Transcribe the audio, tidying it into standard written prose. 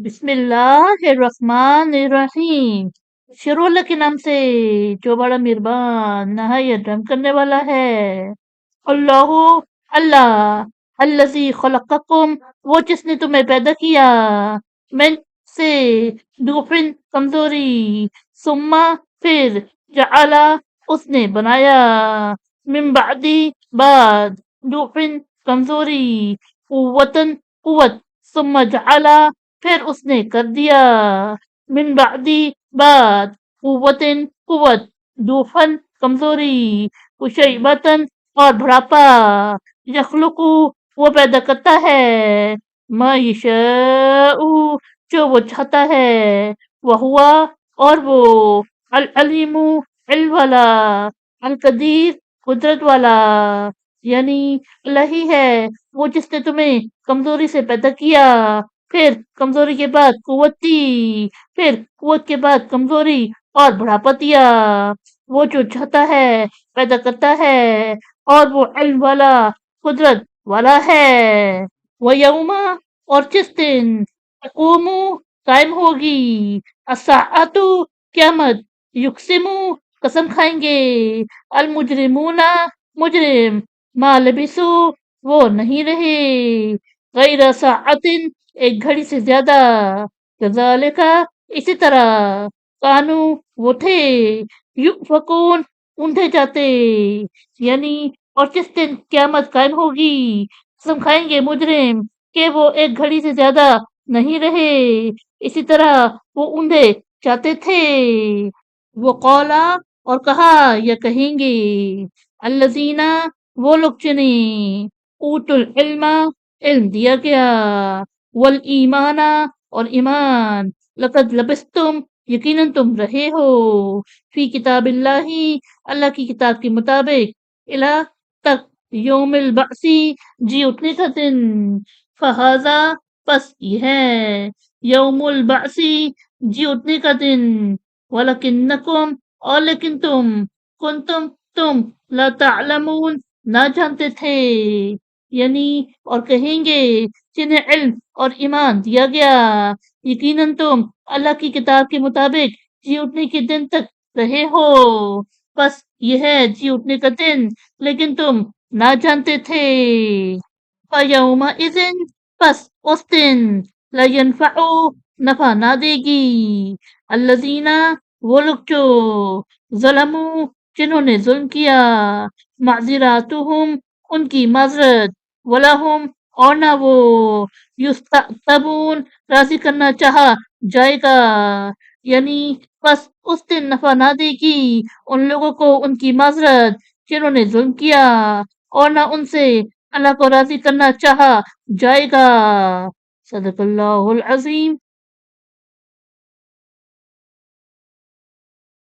بسم اللہ الرحمن الرحیم، شروع اللہ کے نام سے جو بڑا مہربان نہایت رحم کرنے والا ہے۔ اللہ، اللہ، الذی خلقکم، وہ جس نے تمہیں پیدا کیا، من سے، دوفن کمزوری، ثم پھر، جعلا اس نے بنایا، من بعدی بعد، دوفن کمزوری، قوتن قوت، ثم جعلا پھر اس نے کر دیا، من بعدی بعد، قوتن قوت، دوفن کمزوری، شیبتن اور بڑھاپا، یخلقو وہ پیدا کرتا ہے، ما یشاء جو وہ چاہتا ہے، وہوا اور وہ، العلیم علم والا، القدیر قدرت والا، یعنی اللہ ہی ہے وہ جس نے تمہیں کمزوری سے پیدا کیا، پھر کمزوری کے بعد قوت دی، پھر قوت کے بعد کمزوری اور بڑھاپا دیا، وہ جو چاہتا ہے پیدا کرتا ہے، اور وہ علم والا قدرت والا ہے۔ وَيَوْمَ اور جس دن، تقوم قائم ہوگی، الساعۃ قیامت، یقسم قسم کھائیں گے، المجرمون مجرم، ما لبثوا وہ نہیں رہے، غیر ساعۃ ایک گھڑی سے زیادہ، کذالک اسی طرح، کانو وہ تھے، یؤفکون اونٹے جاتے، یعنی اور جس دن قیامت قائم ہوگی، قسم کھائیں گے مجرم کہ وہ ایک گھڑی سے زیادہ نہیں رہے، اسی طرح وہ اونڈے جاتے تھے۔ وہ قولا اور کہا یا کہیں گے، الذین وہ لوگ جنہیں، اوت العلم علم دیا گیا، والایمان اور ایمان، لقد لبستم یقیناً تم رہے ہو، فی کتاب اللہ اللہ کی کتاب کے مطابق، الہ تک، یوم البعث جی اٹھنے کا دن، فہذا پس یہ ہے، یوم البعث جی اٹھنے کا دن، ولکنکم اور لیکن تم لا تعلمون نہ جانتے تھے، یعنی اور کہیں گے جنہیں علم اور ایمان دیا گیا، یقیناً تم اللہ کی کتاب کے مطابق جی اٹھنے کے دن تک رہے ہو، بس یہ ہے جی اٹھنے کا دن لیکن تم نہ جانتے تھے۔ فَيَوْمَئِذٍ پس اس دن، لا ينفع نفع نہ دے گی، الذین وہ لوگ جو، ظلموا جنہوں نے ظلم کیا، معذراتہم ان کی معذرت، ولہم اور نہ وہ، یستعتبون راضی کرنا چاہا جائے گا، یعنی بس اس دن نفع نہ دے گی ان لوگوں کو ان کی معذرت جنہوں نے ظلم کیا، اور نہ ان سے اللہ کو راضی کرنا چاہا جائے گا۔ صدق اللہ العظیم۔